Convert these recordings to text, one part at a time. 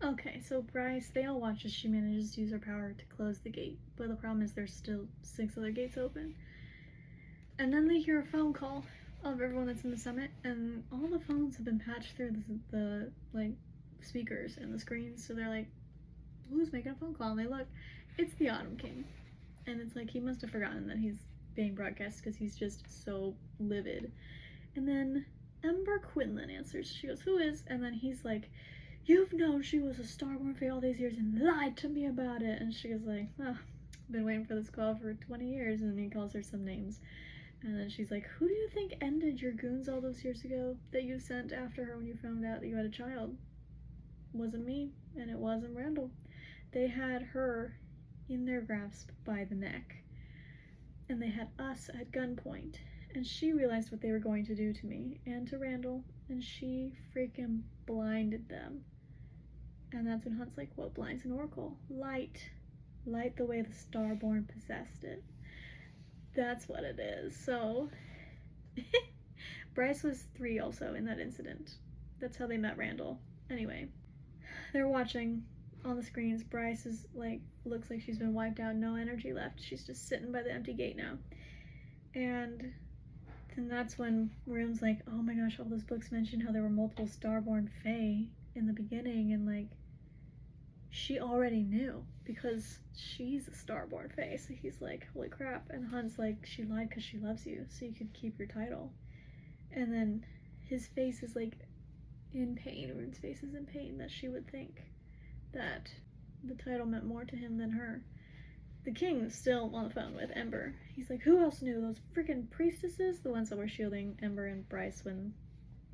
Okay, so Bryce, they all watch as she manages to use her power to close the gate, but the problem is there's still 6 other gates open. And then they hear a phone call of everyone that's in the summit, and all the phones have been patched through the like speakers and the screens, so they're like, who's making a phone call? And they look, it's the Autumn King. And it's like, he must have forgotten that he's being broadcast because he's just so livid. And then Ember Quinlan answers. She goes, who is? And then he's like, you've known she was a Starborn Fae all these years and lied to me about it. And she goes like, oh, been waiting for this call for 20 years. And he calls her some names. And then she's like, who do you think ended your goons all those years ago that you sent after her when you found out that you had a child? It wasn't me, and it wasn't Randall. They had her in their grasp by the neck, and they had us at gunpoint, and she realized what they were going to do to me and to Randall, and she freaking blinded them. And that's when Hunt's like, what blinds an oracle? Light the way the Starborn possessed it. That's what it is. So Bryce was 3 also in that incident. That's how they met Randall. Anyway, they're watching on the screens. Bryce is like, looks like she's been wiped out, no energy left. She's just sitting by the empty gate now. And then that's when Rune's like, oh my gosh, all those books mention how there were multiple Starborn Fae in the beginning, and like, she already knew because she's a Starborn Fae. So he's like, holy crap. And Hunt's like, she lied because she loves you so you could keep your title. And then his face is like in pain. Rune's face is in pain that she would think that the title meant more to him than her. The king's still on the phone with Ember. He's like, who else knew? Those freaking priestesses? The ones that were shielding Ember and Bryce when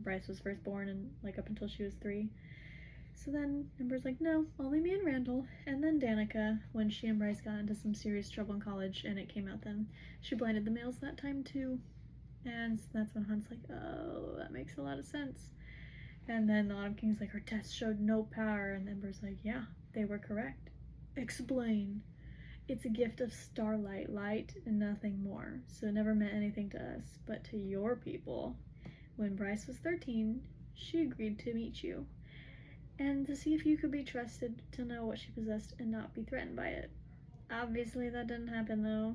Bryce was first born and like up until she was 3. So then Ember's like, no, only me and Randall. And then Danica, when she and Bryce got into some serious trouble in college and it came out then, she blinded the males that time too. And that's when Hunt's like, oh, that makes a lot of sense. And then the Autumn King's like, her tests showed no power. And Ember's like, yeah, they were correct. Explain. It's a gift of starlight, light, and nothing more. So it never meant anything to us, but to your people. When Bryce was 13, she agreed to meet you, and to see if you could be trusted to know what she possessed and not be threatened by it. Obviously that didn't happen though.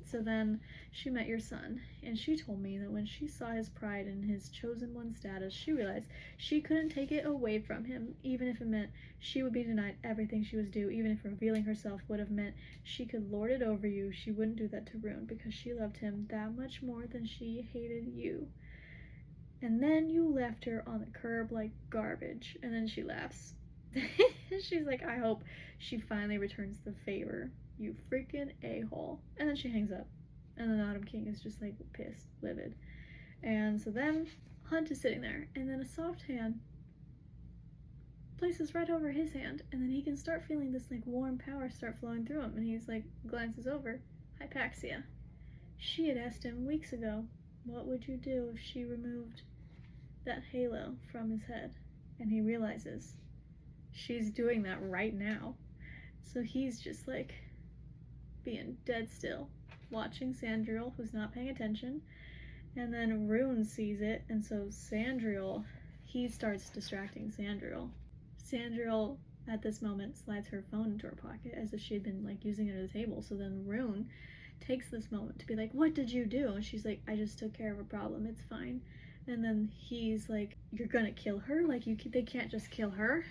So then she met your son, and she told me that when she saw his pride in his chosen one status, she realized she couldn't take it away from him, even if it meant she would be denied everything she was due. Even if revealing herself would have meant she could lord it over you, she wouldn't do that to Rune because she loved him that much more than she hated you. And then you left her on the curb like garbage. And then she laughs. She's like, I hope she finally returns the favor. You freaking a-hole. And then she hangs up. And then Autumn King is just like pissed, livid. And so then Hunt is sitting there. And then a soft hand places right over his hand. And then he can start feeling this like warm power start flowing through him. And he's like, glances over. Hypaxia. She had asked him weeks ago, what would you do if she removed that halo from his head? And he realizes she's doing that right now. So he's just like being dead still, watching Sandriel, who's not paying attention. And then Rune sees it, and so Sandriel, he starts distracting Sandriel. Sandriel at this moment slides her phone into her pocket as if she had been like using it at a table. So then Rune takes this moment to be like, what did you do? And she's like, I just took care of a problem, it's fine. And then he's like, you're gonna kill her? Like, they can't just kill her.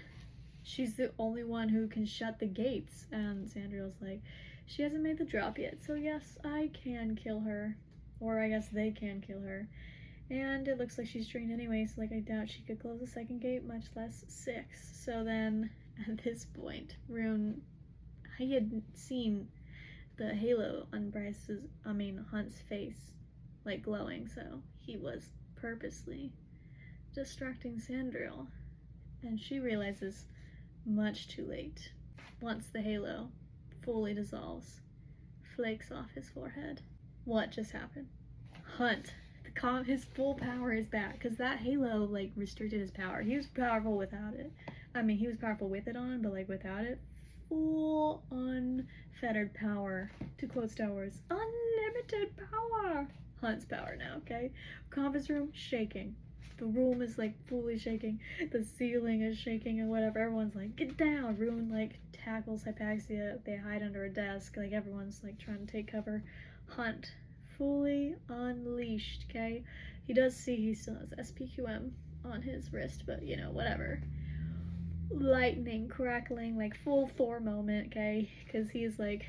She's the only one who can shut the gates. And Sandriel's like, she hasn't made the drop yet, so yes, I can kill her. Or I guess they can kill her. And it looks like she's trained anyway, so like I doubt she could close the second gate, much less 6. So then, at this point, Rune, he had seen the halo on Hunt's face, like glowing, so he was purposely distracting Sandriel. And she realizes much too late, once the halo fully dissolves, flakes off his forehead. What just happened? Hunt, his full power is back, because that halo like restricted his power. He was powerful without it. I mean, he was powerful with it on, but like without it, full unfettered power. To quote Star Wars, unlimited power. Hunt's power now, okay? Conference room shaking. The room is like fully shaking. The ceiling is shaking and whatever. Everyone's like, get down. Rune like tackles Hypaxia. They hide under a desk. Like everyone's like trying to take cover. Hunt fully unleashed, okay? He does see he still has SPQM on his wrist, but you know, whatever. Lightning crackling, like full Thor moment, okay? Because he's like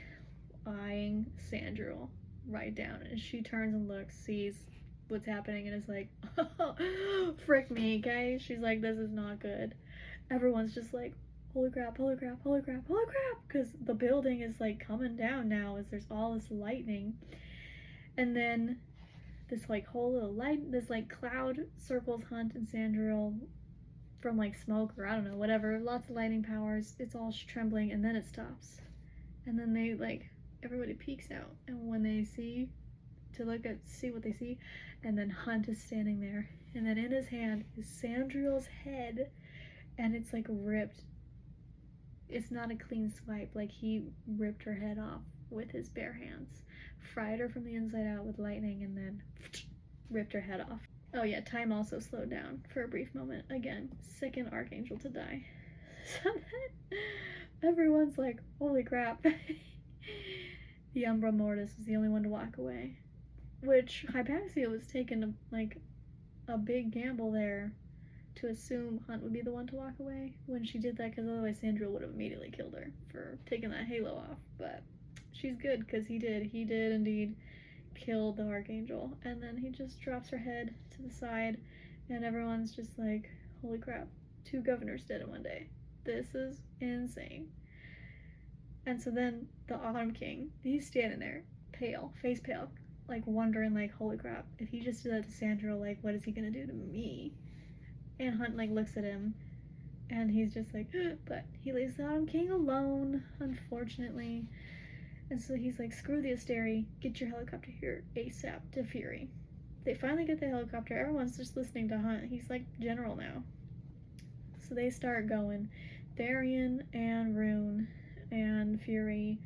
eyeing Sandriel right down, and she turns and looks, sees what's happening, and is like, oh, frick me, okay? She's like, this is not good. Everyone's just like, holy crap, holy crap, holy crap, holy crap, because the building is like coming down now as there's all this lightning. And then this like whole little light, this like cloud circles Hunt and Sandriel from like smoke or I don't know, whatever, lots of lightning powers. It's all trembling, and then it stops. And then they like, everybody peeks out, and when they see what they see, and then Hunt is standing there, and then in his hand is Sandriel's head, and it's like ripped. It's not a clean swipe, like he ripped her head off with his bare hands, fried her from the inside out with lightning, and then ripped her head off. Oh yeah, time also slowed down for a brief moment. Again, second Archangel to die. So then everyone's like, holy crap. The Umbra Mortis was the only one to walk away. Which Hypaxia was taking a big gamble there to assume Hunt would be the one to walk away when she did that, because otherwise Sandriel would have immediately killed her for taking that halo off. But she's good, because he did indeed kill the Archangel, and then he just drops her head to the side, and everyone's just like, holy crap, 2 governors dead in one day. This is insane. And so then the Autumn King, he's standing there, pale, face pale, like wondering, like, holy crap, if he just did that to Sandriel, like, what is he gonna do to me? And Hunt like looks at him, and he's just like, but he leaves the Autumn King alone, unfortunately. And so he's like, screw the Asteri, get your helicopter here ASAP to Fury. They finally get the helicopter. Everyone's just listening to Hunt. He's like general now. So they start going. Therian and Rune and Fury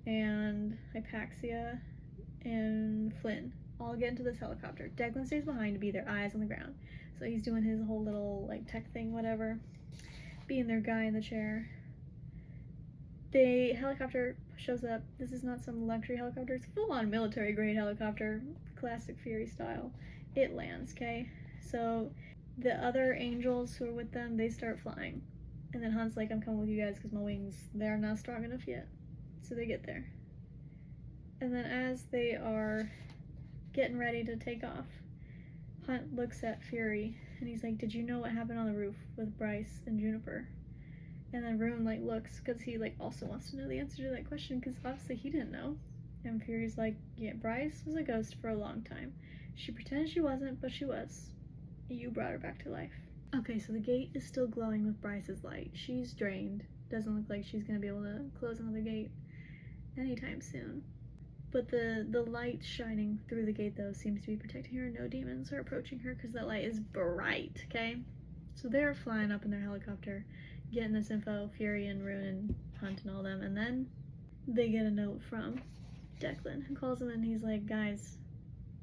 and Hypaxia and Flynn all get into this helicopter. Declan stays behind to be their eyes on the ground. So he's doing his whole little like tech thing, whatever, being their guy in the chair. The helicopter shows up. This is not some luxury helicopter. It's full-on military-grade helicopter, classic Fury style. It lands, okay? So the other angels who are with them, they start flying. And then Hunt's like, I'm coming with you guys because my wings, they're not strong enough yet. So they get there. And then as they are getting ready to take off, Hunt looks at Fury, and he's like, did you know what happened on the roof with Bryce and Juniper? And then Rune like looks, because he like also wants to know the answer to that question, because obviously he didn't know. And Fury's like, yeah, Bryce was a ghost for a long time. She pretended she wasn't, but she was. You brought her back to life. Okay, so the gate is still glowing with Bryce's light. She's drained. Doesn't look like she's gonna be able to close another gate anytime soon. But the light shining through the gate though seems to be protecting her. No demons are approaching her because that light is bright, okay? So they're flying up in their helicopter, getting this info, Fury and Rune and Hunt and all them, and then they get a note from Declan, who calls them, and he's like, guys,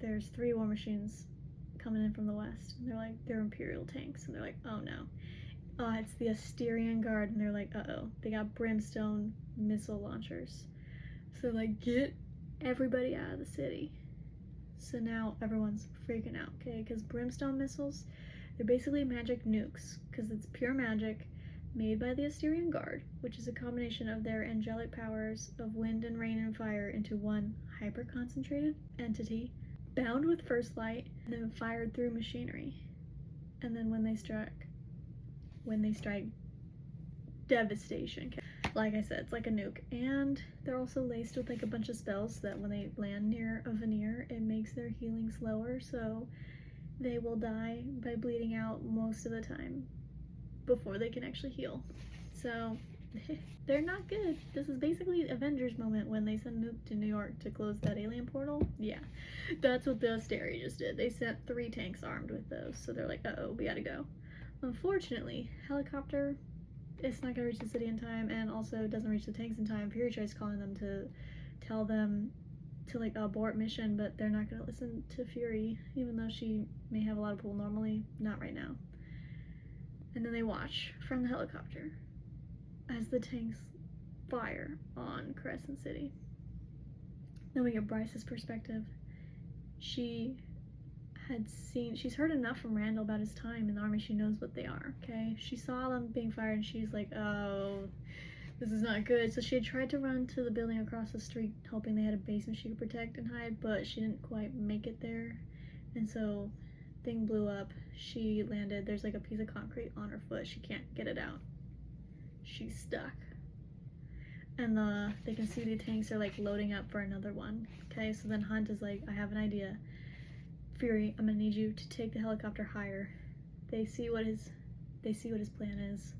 there's 3 war machines coming in from the west, and they're like, they're Imperial tanks, and they're like, oh no. It's the Asterian Guard, and they're like, uh-oh, they got brimstone missile launchers. So like, get everybody out of the city. So now everyone's freaking out, okay, because brimstone missiles, they're basically magic nukes, because it's pure magic, made by the Asterian Guard, which is a combination of their angelic powers of wind and rain and fire into one hyper-concentrated entity, bound with first light, and then fired through machinery. And then when they strike, devastation. Like I said, it's like a nuke. And they're also laced with like a bunch of spells so that when they land near a veneer, it makes their healing slower, so they will die by bleeding out most of the time before they can actually heal. So they're not good. This is basically Avengers moment when they sent Nuke to New York to close that alien portal. Yeah, that's what the Asteri just did. They sent 3 tanks armed with those, so they're like, uh-oh, we gotta go. Unfortunately, helicopter, it's not gonna reach the city in time, and also doesn't reach the tanks in time. Fury tries calling them to tell them to like abort mission, but they're not gonna listen to Fury, even though she may have a lot of pull normally, not right now. And then they watch from the helicopter as the tanks fire on Crescent City. Then we get Bryce's perspective. She's heard enough from Randall about his time in the army. She knows what they are, okay? She saw them being fired and she's like, oh, this is not good. So she had tried to run to the building across the street, hoping they had a basement she could protect and hide, but she didn't quite make it there. And so thing blew up. She landed. There's like a piece of concrete on her foot. She can't get it out. She's stuck. And they can see the tanks are like loading up for another one. Okay, so then Hunt is like, I have an idea. Fury, I'm gonna need you to take the helicopter higher. They see what his plan is.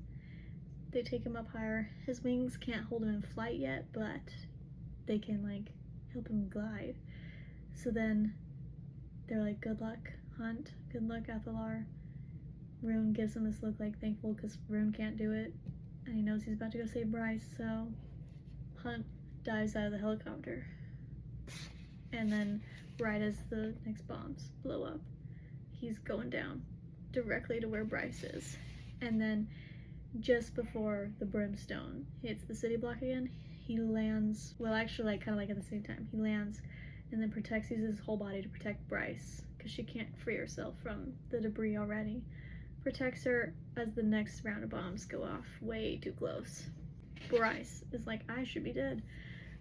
They take him up higher. His wings can't hold him in flight yet, but they can like help him glide. So then they're like, good luck, Hunt. Good luck, Athalar. Rune gives him this look like thankful because Rune can't do it. And he knows he's about to go save Bryce, so Hunt dives out of the helicopter. And then right as the next bombs blow up, he's going down directly to where Bryce is. And then just before the brimstone hits the city block again, he lands, well actually like kind of like at the same time, he lands and then uses his whole body to protect Bryce because she can't free herself from the debris already. Protects her as the next round of bombs go off way too close. Bryce is like, I should be dead,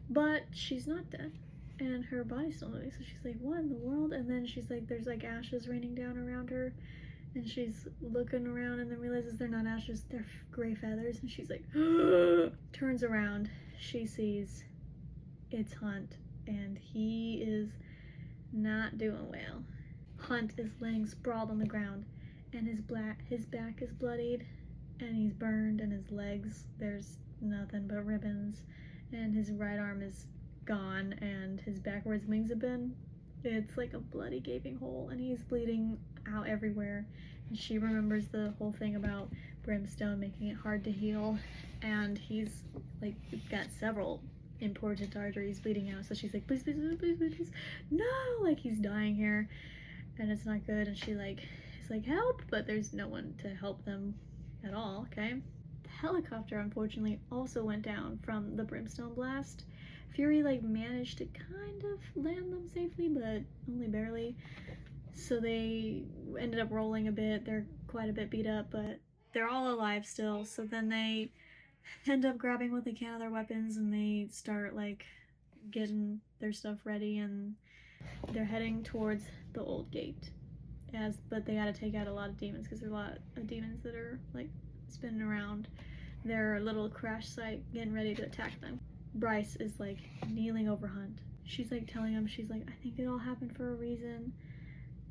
but she's not dead and her body's still moving, so she's like, what in the world? And then she's like, there's like ashes raining down around her and she's looking around and then realizes they're not ashes, they're gray feathers, and she's like turns around, she sees it's Hunt and he is not doing well. Hunt is laying sprawled on the ground and his back is bloodied and he's burned, and his legs, there's nothing but ribbons, and his right arm is gone, and his back where his wings have been, it's like a bloody gaping hole, and he's bleeding out everywhere. And she remembers the whole thing about brimstone making it hard to heal, and he's like got several important arteries bleeding out, so she's like, please, please, please, please, please, please, no, like he's dying here and it's not good. And she like is like, help, but there's no one to help them at all. Okay, the helicopter unfortunately also went down from the brimstone blast. Fury like managed to kind of land them safely, but only barely, so they ended up rolling a bit. They're quite a bit beat up, but they're all alive still. So then they end up grabbing what they can of their weapons and they start like getting their stuff ready, and they're heading towards the old gate. But they gotta take out a lot of demons because there's a lot of demons that are like spinning around their little crash site getting ready to attack them. Bryce is like kneeling over Hunt. She's like telling him, she's like, I think it all happened for a reason.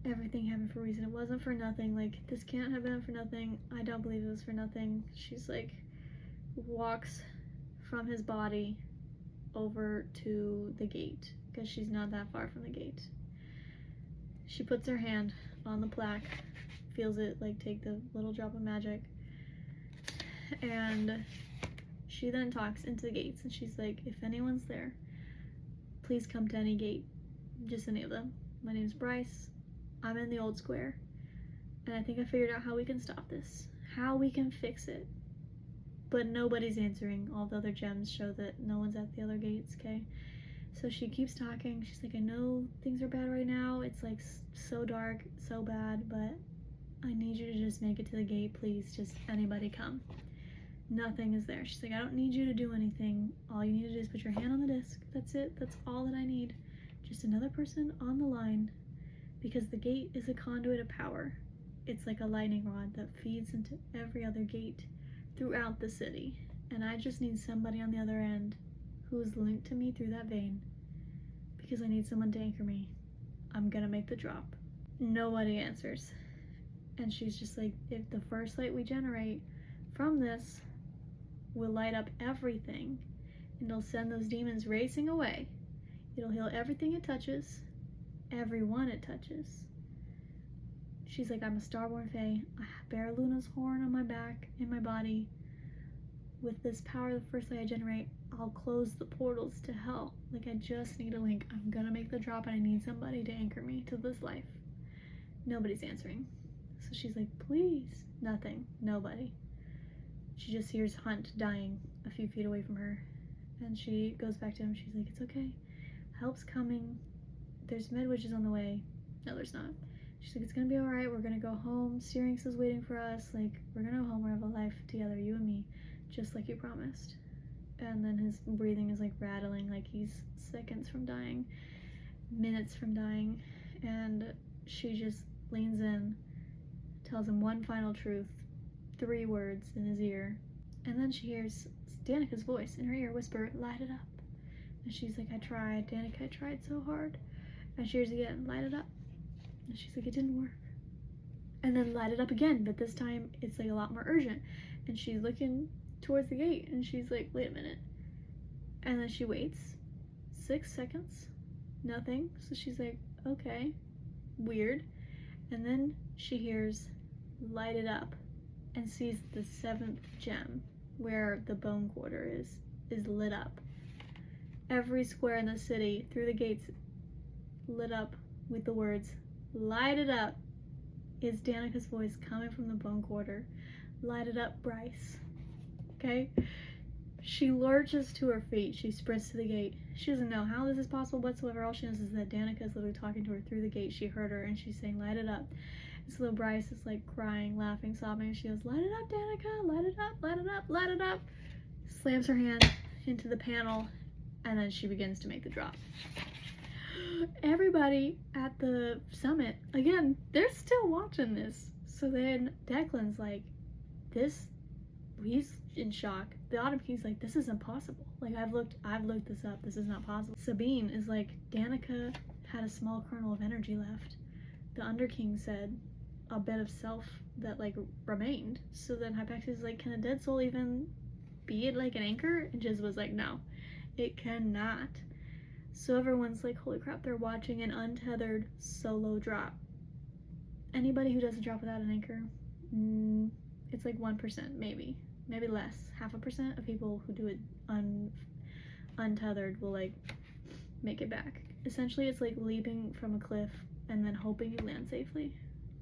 Everything happened for a reason. It wasn't for nothing. Like, this can't have been for nothing. I don't believe it was for nothing. She's like walks from his body over to the gate because she's not that far from the gate. She puts her hand on the plaque, feels it like take the little drop of magic, and she then talks into the gates and she's like, if anyone's there, please come to any gate, just any of them. My name's Bryce, I'm in the old square, and I think I figured out how we can stop this, how we can fix it. But nobody's answering. All the other gems show that no one's at the other gates, okay? So she keeps talking. She's like, I know things are bad right now. It's like so dark, so bad, but I need you to just make it to the gate, please. Just anybody come. Nothing is there. She's like, I don't need you to do anything. All you need to do is put your hand on the disc. That's it. That's all that I need. Just another person on the line, because the gate is a conduit of power. It's like a lightning rod that feeds into every other gate throughout the city, and I just need somebody on the other end who's linked to me through that vein, because I need someone to anchor me. I'm gonna make the drop. Nobody answers, and she's just like, if the first light we generate from this will light up everything, and it'll send those demons racing away. It'll heal everything it touches, everyone it touches. She's like, I'm a starborn fae. I bear Luna's horn on my back, in my body. with this power, the first light I generate, I'll close the portals to hell. Like, I just need a link. I'm gonna make the drop and I need somebody to anchor me to this life. Nobody's answering. So she's like, please. Nothing. Nobody. She just hears Hunt dying a few feet away from her. And she goes back to him. She's like, it's okay. Help's coming. There's med witches on the way. No, there's not. She's like, it's gonna be alright. We're gonna go home. Syrinx is waiting for us. Like, we're gonna go home. We're gonna have a life together, you and me. Just like you promised. And then his breathing is like rattling, like he's seconds from dying, minutes from dying. And she just leans in, tells him one final truth, 3 words in his ear. And then she hears Danica's voice in her ear whisper, light it up. And she's like, I tried, Danica, I tried so hard. And she hears again, light it up. And she's like, it didn't work. And then light it up again, but this time it's like a lot more urgent. And she's looking towards the gate and she's like, wait a minute. And then she waits 6 seconds, nothing. So she's like, okay, weird. And then she hears light it up and sees the 7th gem where the bone quarter is lit up. Every square in the city through the gates lit up with the words, light it up. Is Danica's voice coming from the bone quarter. Light it up, Bryce. Okay? She lurches to her feet. She sprints to the gate. She doesn't know how this is possible whatsoever. All she knows is that Danica is literally talking to her through the gate. She heard her and she's saying, light it up. And so Bryce is like crying, laughing, sobbing. She goes, light it up, Danica. Light it up, light it up, light it up. Slams her hand into the panel and then she begins to make the drop. Everybody at the summit, again, they're still watching this. So then Declan's like, he's in shock. The Autumn King's like, this is impossible. Like, I've looked this up. This is not possible. Sabine is like, Danica had a small kernel of energy left. The Underking said a bit of self that like remained. So then Hypaxia is like, can a dead soul even be like an anchor? And Jiz was like, no, it cannot. So everyone's like, holy crap, they're watching an untethered solo drop. Anybody who does a drop without an anchor, it's like 1%, maybe less, 0.5% of people who do it untethered will like make it back. Essentially, it's like leaping from a cliff and then hoping you land safely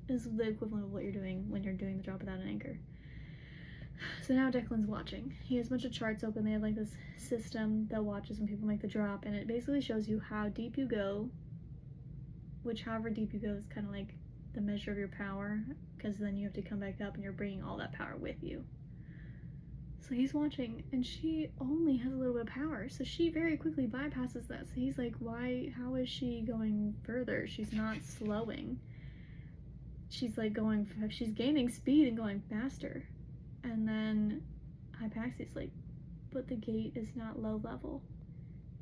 is the equivalent of what you're doing when you're doing the drop without an anchor. So now Declan's watching. He has a bunch of charts open. They have like this system that watches when people make the drop, and it basically shows you how deep you go, which however deep you go is kind of like the measure of your power, because then you have to come back up and you're bringing all that power with you. So he's watching, and she only has a little bit of power, so she very quickly bypasses that. So he's like, how is she going further? She's not slowing. She's like she's gaining speed and going faster. And then Hypaxia's like, but the gate is not low level.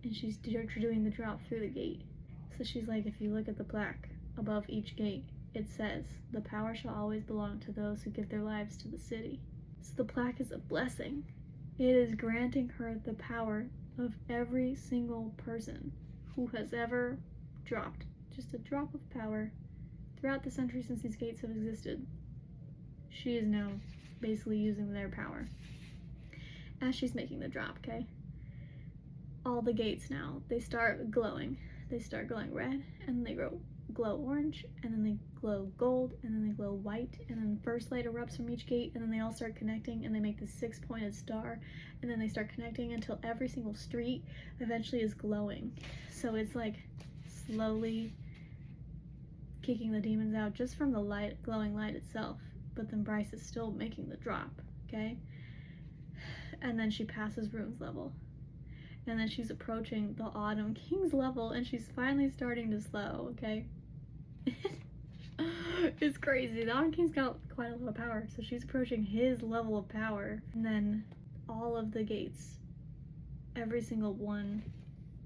And she's doing the drop through the gate. So she's like, if you look at the plaque above each gate, it says, the power shall always belong to those who give their lives to the city. So the plaque is a blessing. It is granting her the power of every single person who has ever dropped. Just a drop of power throughout the centuries since these gates have existed. She is now basically using their power as she's making the drop. Okay, all the gates now, they start glowing red, and then they glow orange, and then they glow gold, and then they glow white, and then first light erupts from each gate, and then they all start connecting, and they make this 6-pointed star, and then they start connecting until every single street eventually is glowing. So it's like slowly kicking the demons out just from the glowing light itself. But then Bryce is still making the drop, okay? And then she passes Rune's level. And then she's approaching the Autumn King's level, and she's finally starting to slow, okay? It's crazy. The Autumn King's got quite a lot of power, so she's approaching his level of power. And then all of the gates, every single one,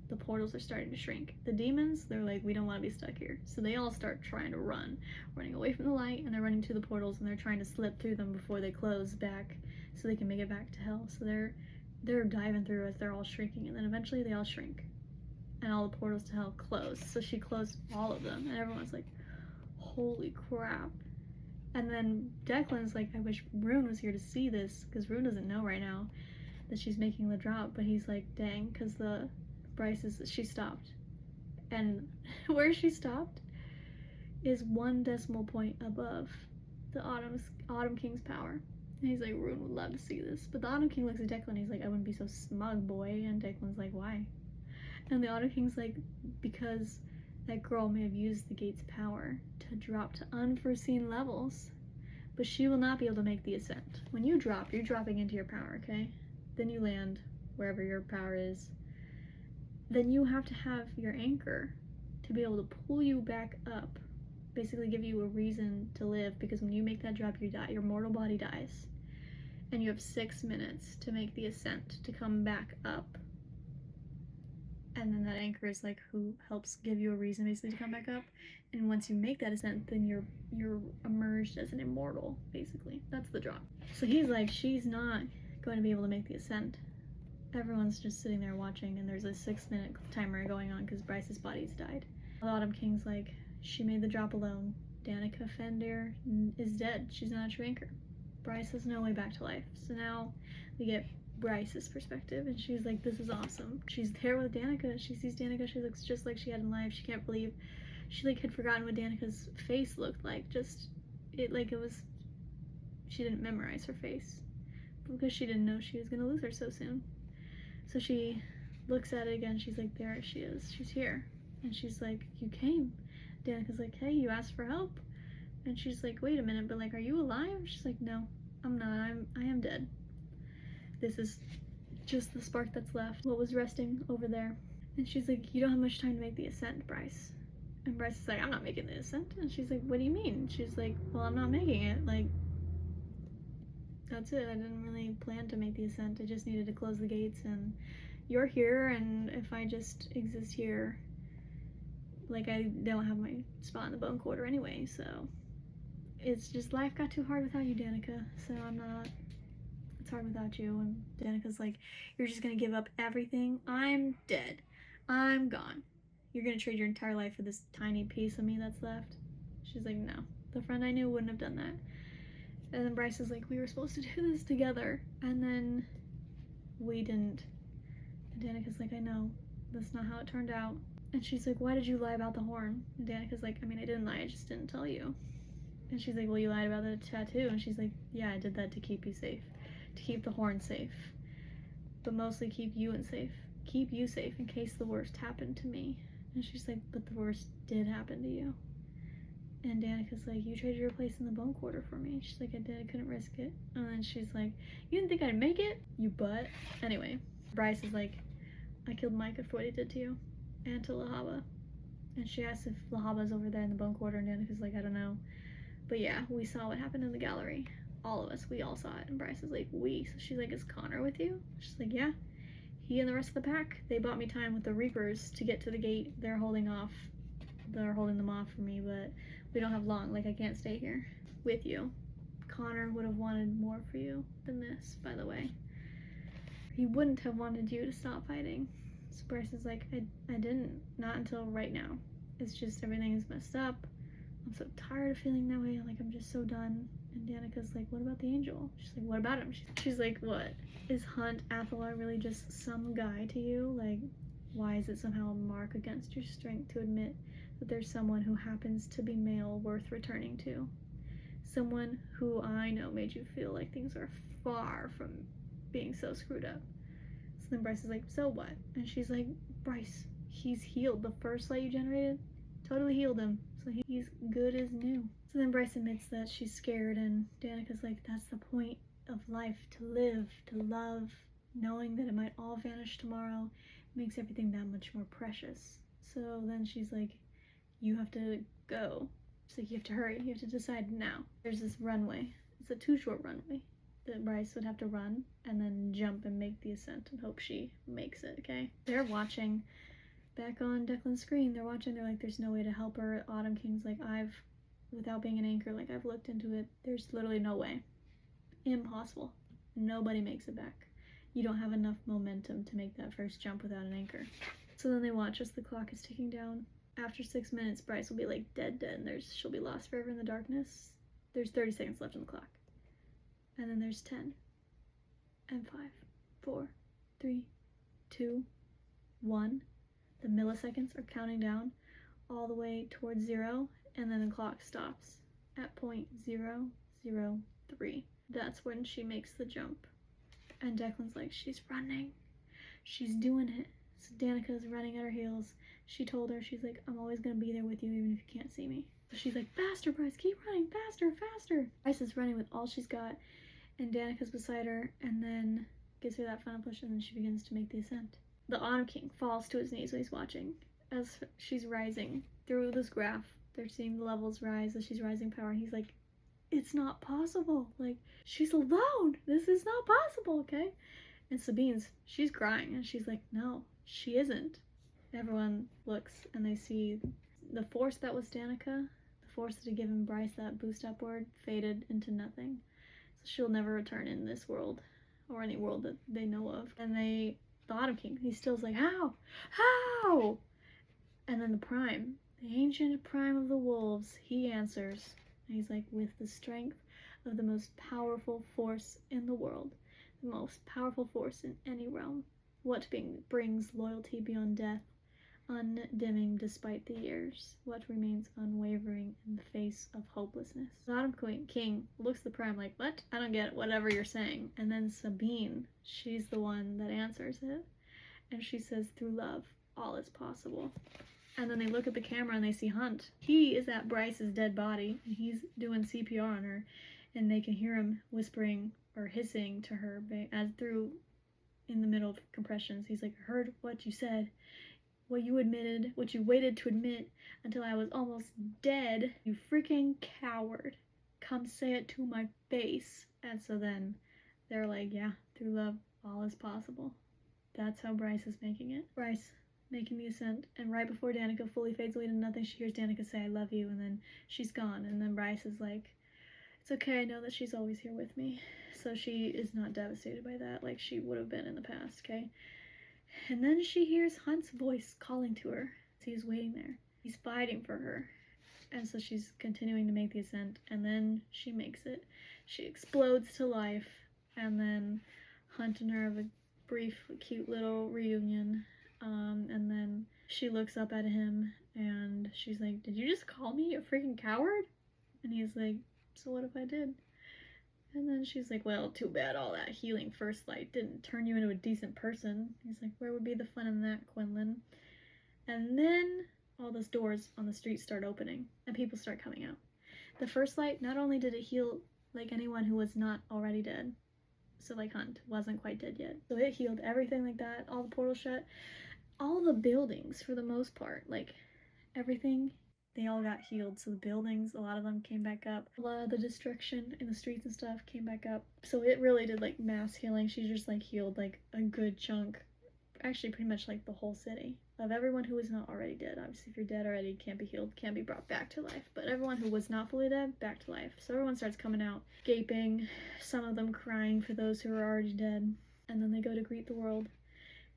the portals are starting to shrink. The demons, they're like, we don't want to be stuck here. So they all start trying to running away from the light, and they're running to the portals, and they're trying to slip through them before they close back so they can make it back to hell. So they're diving through as they're all shrinking, and then eventually they all shrink. And all the portals to hell close. So she closed all of them, and everyone's like, holy crap. And then Declan's like, I wish Rune was here to see this, because Rune doesn't know right now. that she's making the drop, but he's like, dang, because she stopped. And where she stopped is 1 decimal point above the Autumn King's power. And he's like, Rune would love to see this. But the Autumn King looks at Declan and he's like, I wouldn't be so smug, boy. And Declan's like, why? And the Autumn King's like, because that girl may have used the gate's power to drop to unforeseen levels, but she will not be able to make the ascent. When you drop, you're dropping into your power, okay? Then you land wherever your power is. Then you have to have your anchor to be able to pull you back up, basically give you a reason to live, because when you make that drop, you die. Your mortal body dies. And you have 6 minutes to make the ascent, to come back up. And then that anchor is like who helps give you a reason basically to come back up. And once you make that ascent, then you're emerged as an immortal, basically. That's the drop. So he's like, she's not going to be able to make the ascent. Everyone's just sitting there watching, and there's a 6-minute timer going on because Bryce's body's died. The Autumn King's like, she made the drop alone. Danica Fendir is dead. She's not a true anchor. Bryce has no way back to life. So now we get Bryce's perspective, and she's like, this is awesome. She's there with Danica. She sees Danica. She looks just like she had in life. She can't believe she like had forgotten what Danica's face looked like. She didn't memorize her face because she didn't know she was gonna lose her so soon. So she looks at it again. She's like, there she is. She's here. And she's like, you came. Danica's like, hey, you asked for help. And she's like, wait a minute, but like, are you alive? She's like, no, I'm not. I am dead. This is just the spark that's left. What was resting over there. And she's like, you don't have much time to make the ascent, Bryce. And Bryce is like, I'm not making the ascent. And she's like, what do you mean? She's like, well, I'm not making it. Like, that's it. I didn't really plan to make the ascent. I just needed to close the gates, and you're here, and if I just exist here, like, I don't have my spot in the bone quarter anyway, so it's just life got too hard without you, Danica, so it's hard without you. And Danica's like, you're just gonna give up everything? I'm dead. I'm gone. You're gonna trade your entire life for this tiny piece of me that's left? She's like, no. The friend I knew wouldn't have done that. And then Bryce is like, we were supposed to do this together, and then we didn't. And Danica's like, I know, that's not how it turned out. And she's like, why did you lie about the horn? And Danica's like, I mean, I didn't lie, I just didn't tell you. And she's like, well, you lied about the tattoo. And she's like, yeah, I did that to keep you safe, to keep the horn safe, but mostly keep you safe in case the worst happened to me. And she's like, but the worst did happen to you. And Danica's like, you traded your place in the bone quarter for me. She's like, I did, I couldn't risk it. And then she's like, you didn't think I'd make it, you butt. Anyway, Bryce is like, I killed Micah for what he did to you and to Lahaba. And she asks if Lahaba's over there in the bone quarter, and Danica's like, I don't know, but yeah, we saw what happened in the gallery. All of us, we all saw it. And Bryce is like, we? So she's like, is Connor with you? She's like, yeah, he and the rest of the pack, they bought me time with the Reapers to get to the gate. They're holding them off for me, but we don't have long. Like, I can't stay here with you. Connor would have wanted more for you than this, by the way. He wouldn't have wanted you to stop fighting. So Bryce is like, I didn't. Not until right now. It's just everything is messed up. I'm so tired of feeling that way. Like, I'm just so done. And Danica's like, what about the angel? She's like, what about him? She's like, what? Is Hunt Athalar really just some guy to you? Like, why is it somehow a mark against your strength to admit that there's someone who happens to be male worth returning to? Someone who I know made you feel like things are far from being so screwed up. So then Bryce is like, so what? And she's like, Bryce, he's healed. The first light you generated totally healed him. So he's good as new. So then Bryce admits that she's scared, and Danica's like, that's the point of life, to live, to love. Knowing that it might all vanish tomorrow makes everything that much more precious. So then she's like, you have to go. She's like, you have to hurry. You have to decide now. There's this runway. It's a too short runway that Bryce would have to run and then jump and make the ascent and hope she makes it, okay? They're watching back on Declan's screen. They're watching. They're like, there's no way to help her. Autumn King's like, without being an anchor, like, I've looked into it. There's literally no way. Impossible. Nobody makes it back. You don't have enough momentum to make that first jump without an anchor. So then they watch as the clock is ticking down. After 6 minutes, Bryce will be like dead, and she'll be lost forever in the darkness. There's 30 seconds left on the clock. And then there's 10, and 5, 4, 3, 2, 1. The milliseconds are counting down all the way towards 0, and then the clock stops at 0.003. That's when she makes the jump. And Declan's like, she's running. She's doing it. So Danica's running at her heels. She told her, she's like, I'm always gonna be there with you even if you can't see me. So she's like, faster, Bryce, keep running, faster, faster. Bryce is running with all she's got, and Danica's beside her, and then gives her that final push, and then she begins to make the ascent. The Autumn King falls to his knees while he's watching as she's rising through this graph. They're seeing the levels rise as she's rising power, and he's like, it's not possible. Like, she's alone. This is not possible, okay? And she's crying, and she's like, no, she isn't. Everyone looks, and they see the force that was Danica, the force that had given Bryce that boost upward, faded into nothing. So she'll never return in this world, or any world that they know of. And the Autumn King, he still's like, how? How? And then the ancient prime of the wolves, he answers. And he's like, with the strength of the most powerful force in the world, the most powerful force in any realm, what brings loyalty beyond death, undimming despite the years, what remains unwavering in the face of hopelessness. The Autumn King looks at the prime like, what? I don't get whatever you're saying. And then Sabine, she's the one that answers it, and she says, through love, all is possible. And then they look at the camera and they see Hunt. He is at Bryce's dead body, and he's doing CPR on her, and they can hear him whispering or hissing to her as through in the middle of compressions. He's like, I heard what you said, what you admitted, what you waited to admit until I was almost dead. You freaking coward. Come say it to my face. And so then they're like, yeah, through love, all is possible. That's how Bryce is making it. Bryce making the ascent, and right before Danica fully fades away to nothing, she hears Danica say, I love you, and then she's gone, and then Bryce is like, it's okay, I know that she's always here with me. So she is not devastated by that like she would have been in the past, okay? And then she hears Hunt's voice calling to her. He's waiting there. He's fighting for her. And so she's continuing to make the ascent, and then she makes it. She explodes to life, and then Hunt and her have a brief, cute little reunion. And then she looks up at him, and she's like, did you just call me a freaking coward? And he's like, so what if I did? And then she's like, well, too bad all that healing first light didn't turn you into a decent person. He's like, where would be the fun in that, Quinlan? And then all those doors on the street start opening, and people start coming out. The first light, not only did it heal like anyone who was not already dead, so like Hunt wasn't quite dead yet, so it healed everything like that, all the portals shut, all the buildings for the most part, like everything, they all got healed. So the buildings, a lot of them came back up. A lot of the destruction in the streets and stuff came back up. So it really did like mass healing. She just like healed like a good chunk, actually pretty much like the whole city, of everyone who was not already dead. Obviously if you're dead already, can't be healed, can't be brought back to life, but everyone who was not fully dead, back to life. So everyone starts coming out, gaping, some of them crying for those who are already dead, and then they go to greet the world.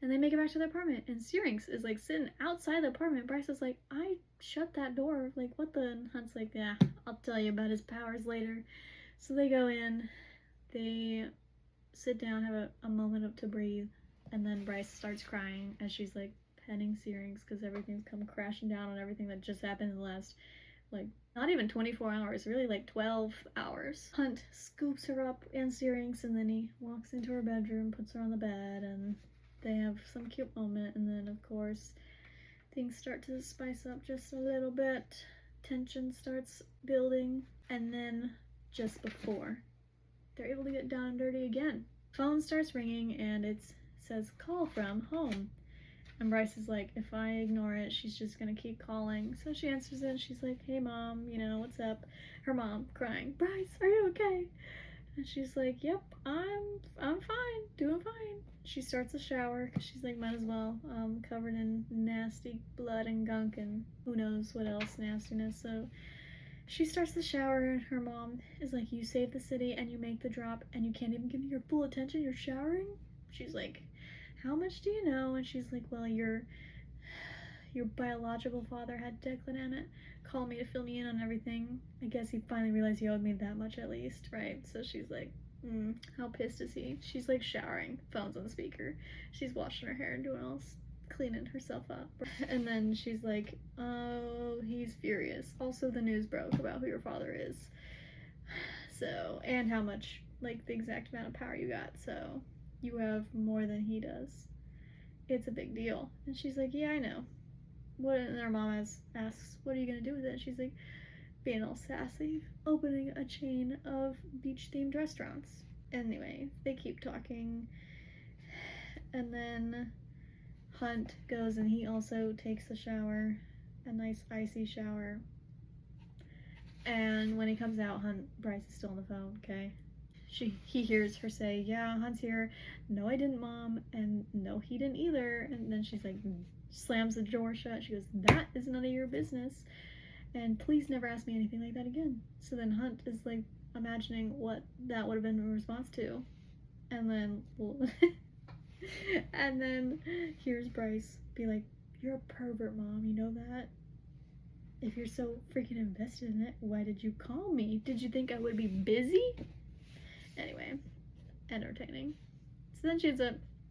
And they make it back to the apartment, and Syrinx is like sitting outside the apartment. Bryce is like, I shut that door, like what the? And Hunt's like, yeah, I'll tell you about his powers later. So they go in, they sit down, have a moment to breathe, and then Bryce starts crying as she's like petting Syrinx because everything's come crashing down on everything that just happened in the last, like, not even 24 hours, really like 12 hours. Hunt scoops her up in Syrinx, and then he walks into her bedroom, puts her on the bed, and they have some cute moment, and then of course things start to spice up just a little bit. Tension starts building, and then just before they're able to get down and dirty again, phone starts ringing, and it says call from home. And Bryce is like, if I ignore it, she's just gonna keep calling. So she answers it, and she's like, hey mom, you know, what's up? Her mom crying, Bryce, are you okay? And she's like, yep, I'm fine, doing fine. She starts a shower because she's like, might as well, covered in nasty blood and gunk and who knows what else nastiness. So she starts the shower, and her mom is like, you save the city and you make the drop and you can't even give me your full attention, you're showering? She's like, how much do you know? And she's like, well, your biological father had Declan Emmett call me to fill me in on everything. I guess he finally realized he owed me that much at least, right? So she's like, How pissed is he? She's like showering, phone's on the speaker. She's washing her hair and doing all cleaning herself up. And then she's like, oh, he's furious. Also, the news broke about who your father is. So, and how much, like, the exact amount of power you got. So, you have more than he does. It's a big deal. And she's like, yeah, I know. And her mom asks, what are you gonna do with it? And she's like, being all sassy, opening a chain of beach-themed restaurants. Anyway, they keep talking, and then Hunt goes and he also takes a shower, a nice icy shower. And when he comes out, Bryce is still on the phone, okay? He hears her say, yeah, Hunt's here. No, I didn't, Mom. And no, he didn't either. And then she's like, slams the door shut. She goes, that is none of your business. And please never ask me anything like that again. So then Hunt is like imagining what that would have been in response to. And then, and then here's Bryce be like, you're a pervert, Mom, you know that? If you're so freaking invested in it, why did you call me? Did you think I would be busy? Anyway, entertaining. So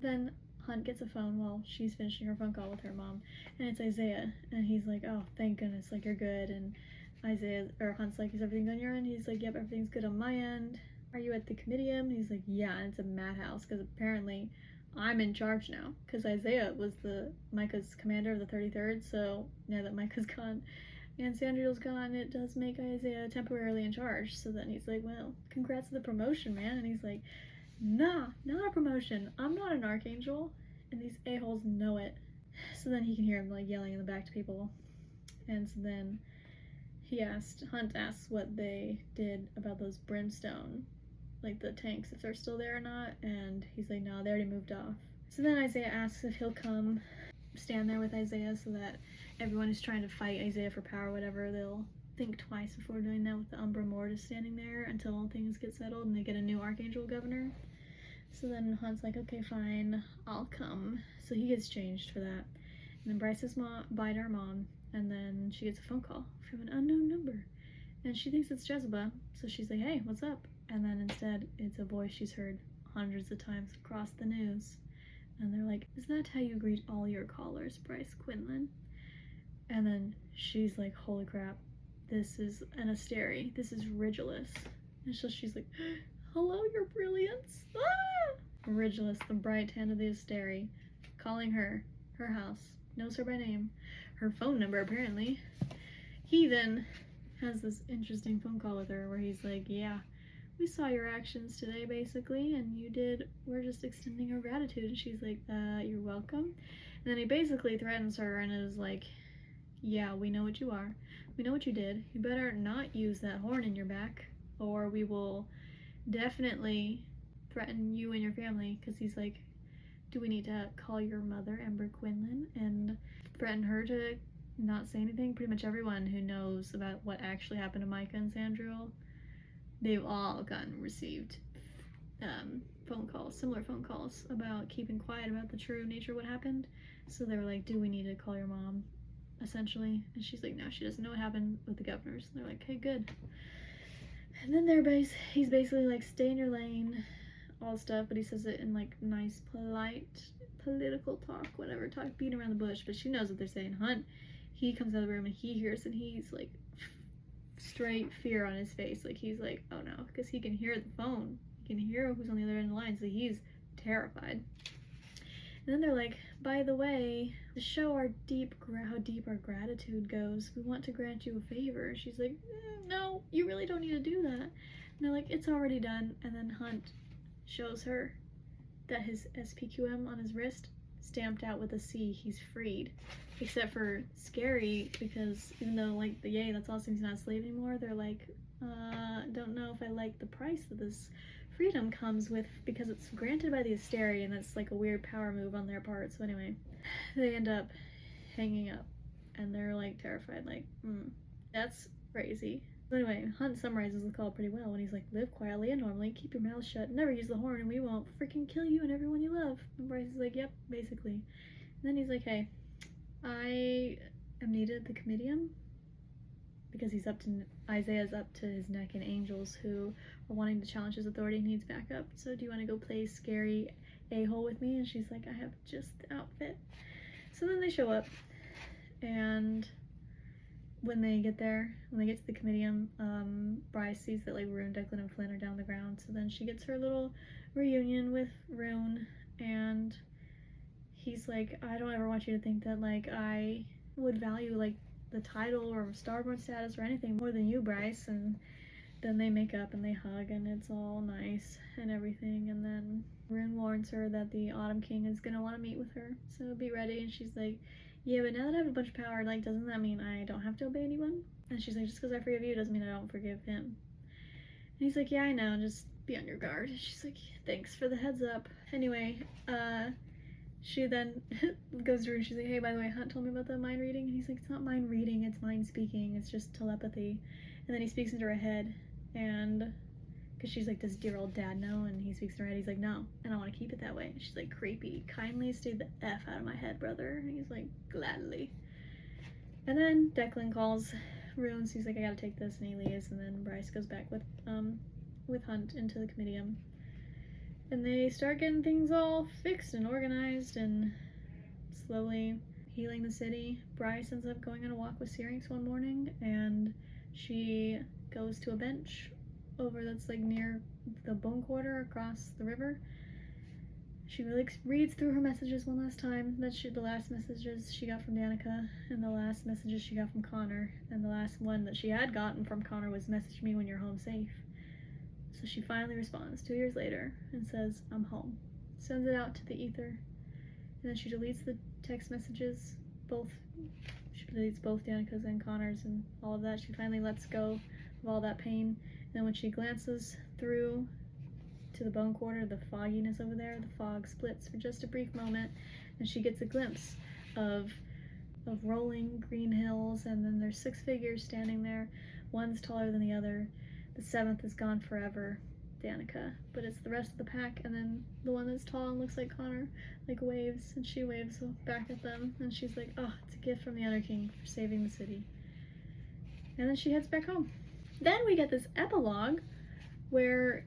then Hunt gets a phone while she's finishing her phone call with her mom, and it's Isaiah, and he's like, oh, thank goodness, like, you're good. And Hunt's like, is everything on your end? He's like, yep, everything's good on my end. Are you at the comitium? And he's like, yeah, and it's a madhouse, because apparently I'm in charge now, because Isaiah was Micah's commander of the 33rd, so now that Micah's gone and Sandriel's gone, it does make Isaiah temporarily in charge. So then he's like, well, congrats to the promotion, man. And he's like, nah, not a promotion. I'm not an archangel. And these a-holes know it. So then he can hear him like yelling in the back to people. And so then Hunt asks what they did about those brimstone, like the tanks, if they're still there or not. And he's like, no, they already moved off. So then Isaiah asks if he'll come stand there with Isaiah so that everyone who's trying to fight Isaiah for power, whatever, they'll think twice before doing that with the Umbra Mortis standing there until things get settled and they get a new Archangel governor. So then Hunt's like, okay, fine, I'll come. So he gets changed for that. And then Bryce says bye to her mom, and then she gets a phone call from an unknown number. And she thinks it's Jezebel, so she's like, hey, what's up? And then instead, it's a voice she's heard hundreds of times across the news. And they're like, is that how you greet all your callers, Bryce Quinlan? And then she's like, holy crap, this is an Asteri. This is Rigilus. And so she's like, hello, your brilliance. Ah! Rigilus, the bright hand of the Asteri, calling her house, knows her by name, her phone number apparently. He then has this interesting phone call with her where he's like, yeah, we saw your actions today basically, and we're just extending our gratitude. And she's like, you're welcome. And then he basically threatens her and is like, yeah, we know what you are. We know what you did. You better not use that horn in your back, or we will definitely threaten you and your family. Because he's like, do we need to call your mother, Ember Quinlan, and threaten her to not say anything? Pretty much everyone who knows about what actually happened to Micah and Sandriel, they've all received similar phone calls about keeping quiet about the true nature of what happened. So they were like, do we need to call your mom, essentially? And she's like, no, she doesn't know what happened with the governors. And they're like, hey, good. And then he's basically like, stay in your lane, all stuff, but he says it in like nice, polite, political talk, whatever, beating around the bush. But she knows what they're saying. Hunt, he comes out of the room and he hears, and he's like, straight fear on his face. Like, he's like, oh no, because he can hear the phone. He can hear who's on the other end of the line, so he's terrified. And then they're like, by the way, to show how deep our gratitude goes, we want to grant you a favor. She's like, no, you really don't need to do that. And they're like, it's already done. And then Hunt shows her that his SPQM on his wrist stamped out with a C. He's freed. Except for Scary, because even though, like, yay, that's awesome, he's not a slave anymore, they're like, don't know if I like the price that this freedom comes with, because it's granted by the Asteri, and that's like a weird power move on their part. So anyway, they end up hanging up, and they're like terrified, like, that's crazy. So anyway, Hunt summarizes the call pretty well when he's like, live quietly and normally, keep your mouth shut, never use the horn, and we won't freaking kill you and everyone you love. And Bryce is like, yep, basically. And then he's like, hey, I am needed at the comitium because Isaiah's up to his neck in angels who are wanting to challenge his authority. He needs backup. So do you want to go play scary a-hole with me? And she's like, I have just the outfit. So then they show up, and when they get there, when they get to the comitium, Bryce sees that like Rune, Declan, and Flynn are down on the ground. So then she gets her little reunion with Rune, and he's like, I don't ever want you to think that like I would value like the title or starborn status or anything more than you, Bryce. And then they make up and they hug, and it's all nice and everything. And then Rune warns her that the Autumn King is gonna want to meet with her, so be ready. And she's like, yeah, but now that I have a bunch of power, like, doesn't that mean I don't have to obey anyone? And she's like, just because I forgive you doesn't mean I don't forgive him. And he's like, yeah, I know, just be on your guard. And she's like, thanks for the heads up. Anyway, she then goes to her and she's like, hey, by the way, Hunt told me about the mind reading. And he's like, it's not mind reading, it's mind speaking, it's just telepathy. And then he speaks into her head, and because she's like, does dear old dad know? And he speaks in her head. He's like, no, and I want to keep it that way. And she's like, creepy. Kindly stay the F out of my head, brother. And he's like, gladly. And then Declan calls Rune, so he's like, I gotta take this, and he leaves. And then Bryce goes back with Hunt into the comitium. And they start getting things all fixed and organized and slowly healing the city. Bryce ends up going on a walk with Syrinx one morning, and she goes to a bench over that's like near the bone quarter across the river. She really reads through her messages one last time. That's the last messages she got from Danica, and the last messages she got from Connor, and the last one that she had gotten from Connor was, message me when you're home safe. So she finally responds 2 years later and says, I'm home. Sends it out to the ether, and then she deletes the text messages, she deletes both Danica's and Connor's and all of that. She finally lets go of all that pain. And when she glances through to the bone quarter, the fogginess over there, the fog splits for just a brief moment, and she gets a glimpse of rolling green hills, and then there's 6 figures standing there. One's taller than the other. The 7th is gone forever, Danica, but it's the rest of the pack. And then the one that's tall and looks like Connor like waves, and she waves back at them, and she's like, oh, it's a gift from the Other King for saving the city. And then she heads back home. Then we get this epilogue where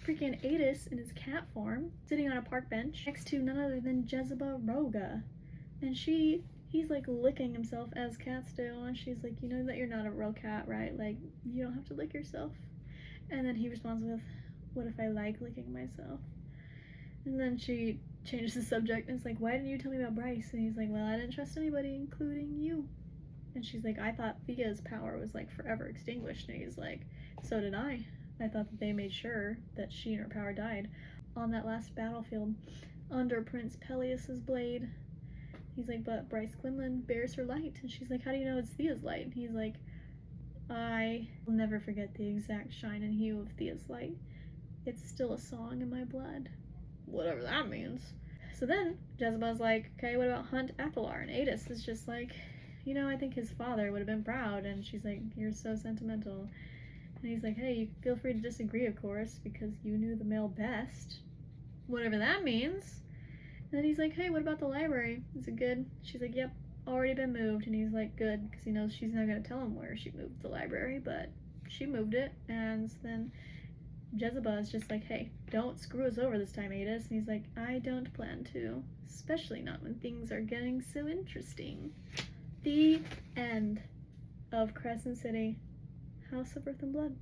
freaking Adis in his cat form, sitting on a park bench next to none other than Jezebel Roga. And he's like licking himself as cats do, and she's like, you know that you're not a real cat, right? Like, you don't have to lick yourself. And then he responds with, what if I like licking myself? And then she changes the subject and it's like, why didn't you tell me about Bryce? And he's like, well, I didn't trust anybody, including you. And she's like, I thought Thea's power was like forever extinguished. And he's like, so did I. I thought that they made sure that she and her power died on that last battlefield under Prince Peleus's blade. He's like, but Bryce Quinlan bears her light. And she's like, how do you know it's Thea's light? And he's like, I will never forget the exact shine and hue of Thea's light. It's still a song in my blood. Whatever that means. So then Jezebel's like, okay, what about Hunt Athalar? And Adis is just like, you know, I think his father would have been proud. And she's like, you're so sentimental. And he's like, hey, you feel free to disagree, of course, because you knew the male best. Whatever that means. And then he's like, hey, what about the library? Is it good? She's like, yep, already been moved. And he's like, good, because he knows she's not going to tell him where she moved the library, but she moved it. And then Jezebel is just like, hey, don't screw us over this time, Adis. And he's like, I don't plan to, especially not when things are getting so interesting. The end of Crescent City, House of Earth and Blood.